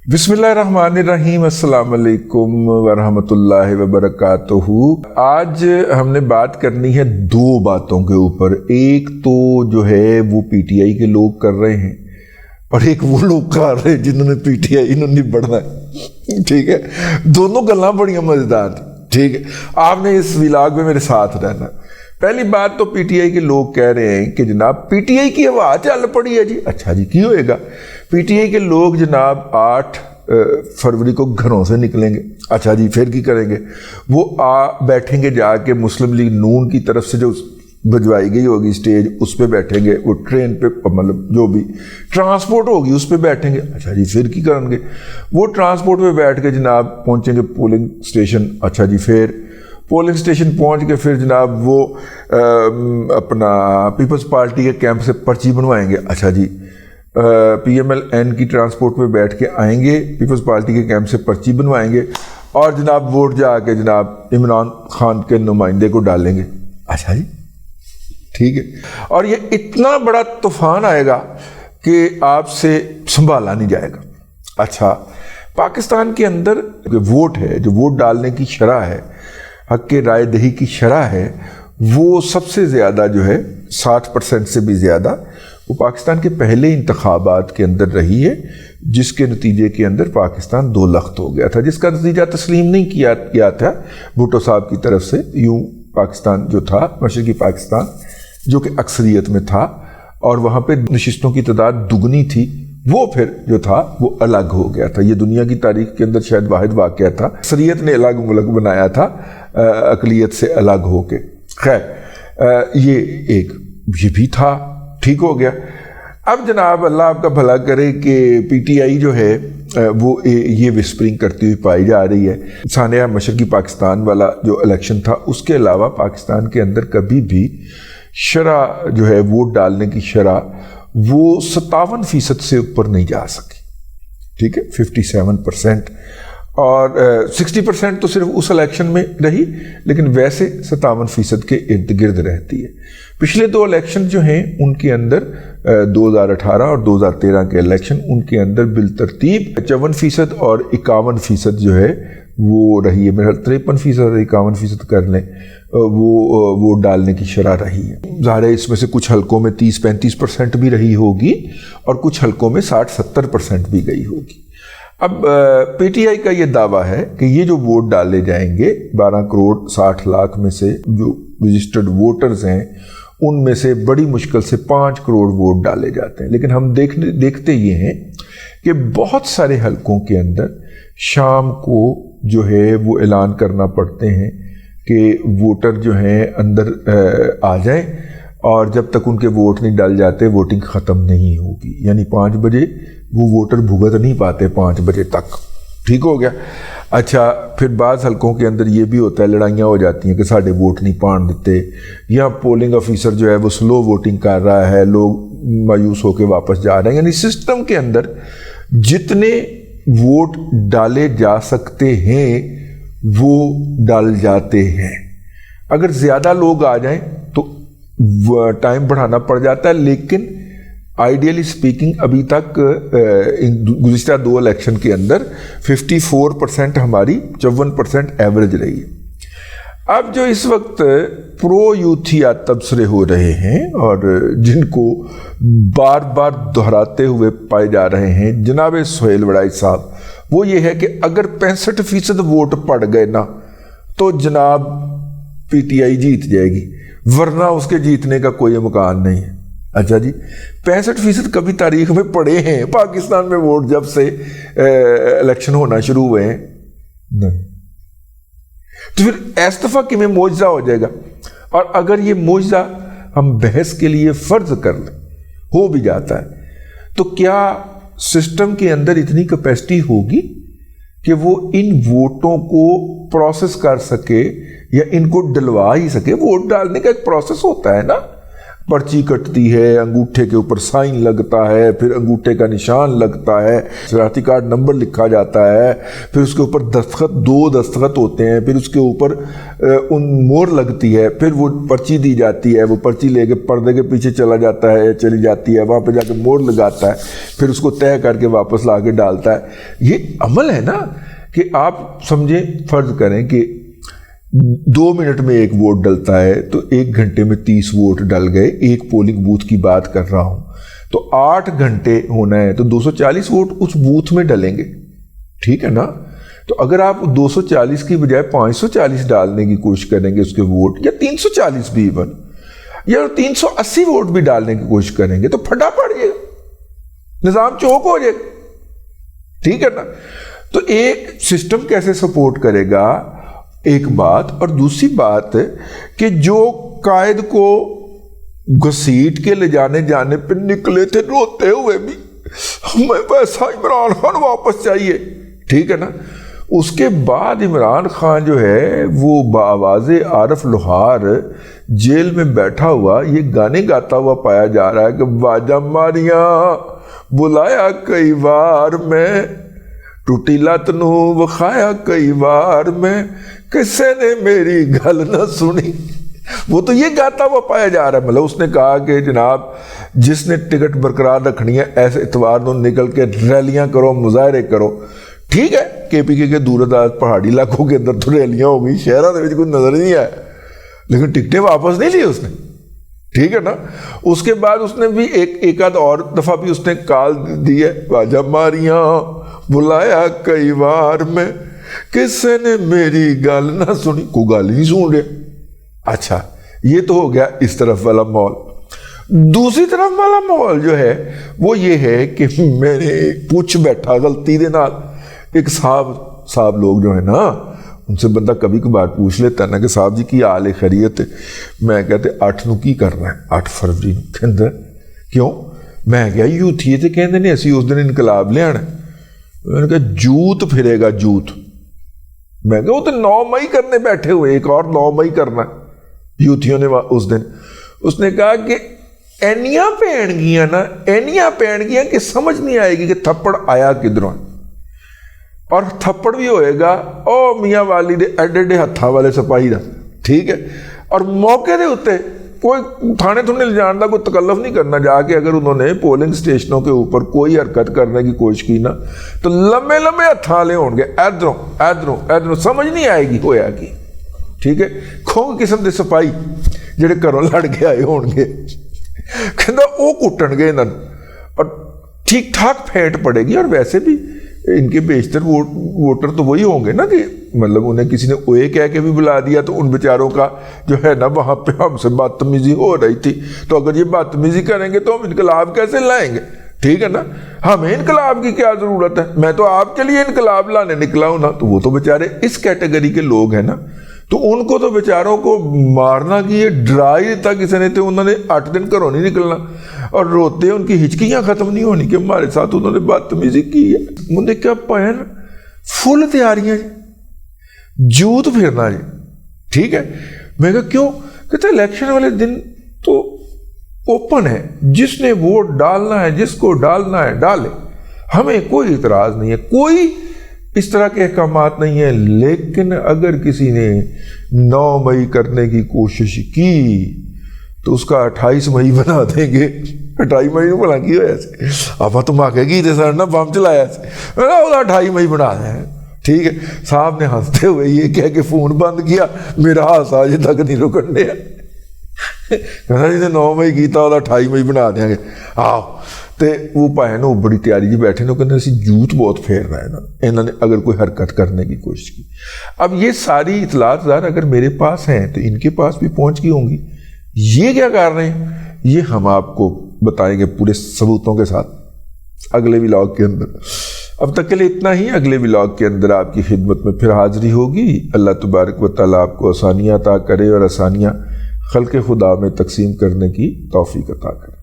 बिस्मिल्लाहिर्रहमानिर्रहीम। अस्सलाम वालेकुम वरहमतुल्लाहि वबरकातुहू। आज हमने बात करनी है दो बातों के ऊपर। एक तो जो है वो पीटीआई के लोग कर रहे हैं और एक वो लोग कर रहे हैं जिन्होंने पीटीआई इन्होंने बढ़ना है। ठीक है, दोनों गल्लां बड़ियां मजेदार। ठीक है, आपने इस विलाग में मेरे साथ रहना। पहली बात तो पीटीआई के लोग कह रहे हैं कि जनाब पीटीआई की हवा चल पड़ी है जी। अच्छा जी, की होएगा? पीटीआई के लोग जनाब 8 फरवरी को घरों से निकलेंगे। अच्छा जी, फिर की करेंगे? वो बैठेंगे जाके मुस्लिम लीग नून की तरफ से जो भिजवाई गई होगी स्टेज, उस पर बैठेंगे। वो ट्रेन पे मतलब जो भी ट्रांसपोर्ट होगी उस पर बैठेंगे। अच्छा जी, फिर की करेंगे? वो ट्रांसपोर्ट पे बैठ के जनाब पहुंचेंगे पोलिंग स्टेशन। अच्छा जी, फिर पोलिंग स्टेशन पहुंच के फिर जनाब वो अपना पीपल्स पार्टी के कैंप से पर्ची बनवाएंगे। अच्छा जी, PMLN की ट्रांसपोर्ट पे बैठ के आएंगे, पीपल्स पार्टी के कैंप से पर्ची बनवाएंगे और जनाब वोट जाके जनाब इमरान खान के नुमाइंदे को डालेंगे। अच्छा जी, ठीक है। और ये इतना बड़ा तूफान आएगा कि आपसे संभाला नहीं जाएगा। अच्छा, पाकिस्तान के अंदर जो वोट है, जो वोट डालने की शरह है, हक के राय दही की शरह है, वो सबसे ज़्यादा जो है 60% से भी ज़्यादा वो पाकिस्तान के पहले इंतखाबात के अंदर रही है, जिसके नतीजे के अंदर पाकिस्तान 2 लख्त हो गया था, जिसका नतीजा तस्लीम नहीं किया था भुट्टो साहब की तरफ से। यूं पाकिस्तान जो था, मशरकी पाकिस्तान जो कि अक्सरियत में था और वहाँ पे नशिस्तों की तादाद दुगनी थी, वो फिर जो था वो अलग हो गया था। ये दुनिया की तारीख के अंदर शायद वाहिद वाक़या था। अक्सरियत ने अलग मुल्क बनाया था अक़लियत से अलग होके। खैर, ये भी था, ठीक हो गया। अब जनाब अल्लाह आपका भला करे कि पीटीआई जो है वो ये विस्परिंग करती हुई पाई जा रही है। सानिया मशरकी पाकिस्तान वाला जो इलेक्शन था, उसके अलावा पाकिस्तान के अंदर कभी भी शरह जो है वोट डालने की शरह वो 57% से ऊपर नहीं जा सकी। ठीक है, 57% और 60% तो सिर्फ उस इलेक्शन में रही, लेकिन वैसे 57% के इर्द गिर्द रहती है। पिछले 2 इलेक्शन जो हैं उनके अंदर 2018 और 2013 के इलेक्शन, उनके अंदर बिलतरतीब 54% और 51% जो है वो रही है। मेरा 53% और 51% कर लें, वो डालने की शरह रही है। ज़ाहिर है इसमें से कुछ हलकों में 30-35% भी रही होगी और कुछ हलकों में 60-70% भी गई होगी। अब पीटीआई का ये दावा है कि ये जो वोट डाले जाएंगे 12 करोड़ 60 लाख में से जो रजिस्टर्ड वोटर्स हैं, उनमें से बड़ी मुश्किल से 5 करोड़ वोट डाले जाते हैं। लेकिन हम देखते ये हैं कि बहुत सारे हलकों के अंदर शाम को जो है वो ऐलान करना पड़ते हैं कि वोटर जो हैं अंदर आ जाएं और जब तक उनके वोट नहीं डाल जाते वोटिंग ख़त्म नहीं होगी। यानी 5 बजे वो वोटर भुगत नहीं पाते 5 बजे तक। ठीक हो गया। अच्छा, फिर बाज़ हलकों के अंदर ये भी होता है, लड़ाइयाँ हो जाती हैं कि साढ़े वोट नहीं पान देते, या पोलिंग ऑफिसर जो है वो स्लो वोटिंग कर रहा है, लोग मायूस होकर वापस जा रहे हैं। यानी सिस्टम के अंदर जितने वोट डाले जा सकते हैं वो डाल जाते हैं। अगर ज़्यादा लोग आ जाएं तो टाइम बढ़ाना पड़ जाता है, लेकिन आइडियली स्पीकिंग अभी तक गुज़िश्ता 2 इलेक्शन के अंदर 54% हमारी 54% एवरेज रही है। अब जो इस वक्त प्रो यूथिया तबसरे हो रहे हैं और जिनको बार बार दोहराते हुए पाए जा रहे हैं जनाब सुहेल वड़ाई साहब, वो ये है कि अगर 65% वोट पड़ गए ना तो जनाब पीटीआई जीत जाएगी, वरना उसके जीतने का कोई इम्कान नहीं है। अच्छा जी, 65% कभी तारीख में पड़े हैं पाकिस्तान में वोट जब से इलेक्शन होना शुरू हुए हैं? नहीं। तो फिर इस दफा कि में मौजज़ा हो जाएगा। और अगर ये मौजज़ा हम बहस के लिए फर्ज कर लें, हो भी जाता है, तो क्या सिस्टम के अंदर इतनी कैपेसिटी होगी कि वो इन वोटों को प्रोसेस कर सके या इनको डलवा ही सके? वोट डालने का एक प्रोसेस होता है ना, पर्ची कटती है, अंगूठे के ऊपर साइन लगता है, फिर अंगूठे का निशान लगता है, शनाख्ती कार्ड नंबर लिखा जाता है, फिर उसके ऊपर दस्तखत, 2 दस्तखत होते हैं, फिर उसके ऊपर उन मोहर लगती है, फिर वो पर्ची दी जाती है, वो पर्ची लेके पर्दे के पीछे चला जाता है, चली जाती है, वहाँ पे जाके मोहर लगाता है, फिर उसको तय करके वापस ला के डालता है। ये अमल है ना कि आप समझें, फर्ज करें कि 2 मिनट में 1 वोट डलता है तो 1 घंटे में 30 वोट डल गए। एक पोलिंग बूथ की बात कर रहा हूं, तो 8 घंटे होना है तो 240 वोट उस बूथ में डलेंगे, ठीक है ना। तो अगर आप 240 की बजाय 540 डालने की कोशिश करेंगे उसके वोट, या 340 भी इवन, या 380 वोट भी डालने की कोशिश करेंगे तो फटा पड़ जाएगा, निजाम चौक हो जाएगा, ठीक है ना। तो एक सिस्टम कैसे सपोर्ट करेगा, एक बात। और दूसरी बात कि जो कायद को घसीट के ले जाने पे निकले थे रोते हुए भी, हमें पैसा इमरान खान वापस चाहिए, ठीक है ना। उसके बाद इमरान खान जो है वो बावाज़े आरफ लोहार जेल में बैठा हुआ ये गाने गाता हुआ पाया जा रहा है कि बाजा मारिया बुलाया कई बार मैं, टूटी लत नू वखाया कई बार मैं, किसी ने मेरी गल न सुनी। वो तो ये गाता हुआ पाया जा रहा है। मतलब उसने कहा कि जनाब जिसने टिकट बरकरार रखनी है ऐसे इतवार को निकल के रैलियां करो, मुजाहरे करो, ठीक है। KPK के दूरदराज पहाड़ी इलाकों के अंदर तो रैलियां हो गई, शहरों में कोई नजर नहीं आया, लेकिन टिकटें वापस नहीं ली उसने, ठीक है ना। उसके बाद उसने भी एक आध और दफा भी उसने कॉल दी है, बाजा मारियां बुलाया कई बार में, किसी ने मेरी गल ना सुनी, कोई गल नहीं सुन रहा। अच्छा, ये तो हो गया इस तरफ वाला माहौल। दूसरी तरफ वाला माहौल जो है वो ये है कि मैंने पूछ बैठा गलती दे नाल, एक साहब लोग जो है ना, उनसे बंदा कभी कभार पूछ लेता है ना कि साहब जी की हाल है, खैरियत है। मैं कहते 8 ਨੂੰ की करना है, 8 फरवरी ਨੂੰ। कहते क्यों? मैं क्या यूथी तो कहते ने असी उस दिन इनकलाब लिया। मैंने कहा जूत फिरेगा जूत। मैं कहा वो तो 9 मई करने बैठे हुए, एक और 9 मई करना यूथियों ने उस दिन। उसने कहा कि एनियां पैणगियां ना, एनियां पैणगियां कि समझ नहीं आएगी कि थप्पड़ आया किधरों, और थप्पड़ भी होएगा ओ मियाँ वाली दे एडे एडे हत्थां वाले सिपाही दा, ठीक है। और मौके दे उत्ते कोई थाने थुने ले जाने का कोई तकल्लफ नहीं करना, जाके अगर उन्होंने पोलिंग स्टेशनों के ऊपर कोई हरकत करने की कोशिश की ना तो लम्बे लम्बे हत्थां वाले होंगे, इधरों इधरों इधरों, समझ नहीं आएगी होया की, ठीक है। खोंग किस्म के सिपाही ਜਿਹੜੇ घरों लड़ के आए होंगे, कहता वो कुटणगे इन्होंने, और ठीक ठाक फेंट पड़ेगी। और वैसे भी इनके बेशतर वोटर तो वही होंगे ना कि मतलब उन्हें किसी ने ओए कह के भी बुला दिया तो उन बेचारों का जो है ना वहाँ पे हमसे बदतमीजी हो रही थी, तो अगर ये बदतमीजी करेंगे तो हम इनकलाब कैसे लाएंगे, ठीक है ना। हमें इनकलाब की क्या ज़रूरत है, मैं तो आपके लिए इनकलाब लाने निकला हूँ ना। तो वो तो बेचारे इस कैटेगरी के लोग हैं ना, तो उनको तो बेचारों को मारना की ये डरा ही देता किसी ने, तो उन्होंने 8 दिन घरों नहीं निकलना, और रोते उनकी हिचकियाँ ख़त्म नहीं होनी कि हमारे साथ उन्होंने बदतमीजी की है। मुझे क्या पहन फुल तैयारियाँ जूत फिरना जी, ठीक है। मैं कहा क्यों? कहते इलेक्शन वाले दिन तो ओपन है, जिसने वोट डालना है, जिसको डालना है डाले, हमें कोई इतराज़ नहीं है, कोई इस तरह के अहकामात नहीं है। लेकिन अगर किसी ने 9 मई करने की कोशिश की तो उसका 28 मई बना देंगे। 28 मई को भला की हो ऐसे आप तुम आके की थे सर ना बम चलाया 28 मई बना दें, ठीक है। साहब ने हंसते हुए ये कह के फोन बंद किया, मेरा हादसा अजे तक नहीं रुकन दिया। कहना जिसे 9 मई किया 28 मई बना देंगे। आओ तो वो भाई वो बड़ी तैयारी जी बैठे ने, कहते असी जूत बहुत फेरना है इन्होंने अगर कोई हरकत करने की कोशिश की। अब ये सारी इतलात ज़ाहिर अगर मेरे पास हैं तो इनके पास भी पहुंच गई होंगी। ये क्या कर रहे हैं ये हम आपको बताएंगे पूरे सबूतों के साथ अगले व्लॉग के अंदर। अब तक के लिए इतना ही, अगले व्लॉग के अंदर आपकी खिदमत में फिर हाजिरी होगी। अल्लाह तबारक व तआला आपको आसानियाँ अता करे और आसानियाँ खल्क़े खुदा में तकसीम करने की तौफीक अता करे।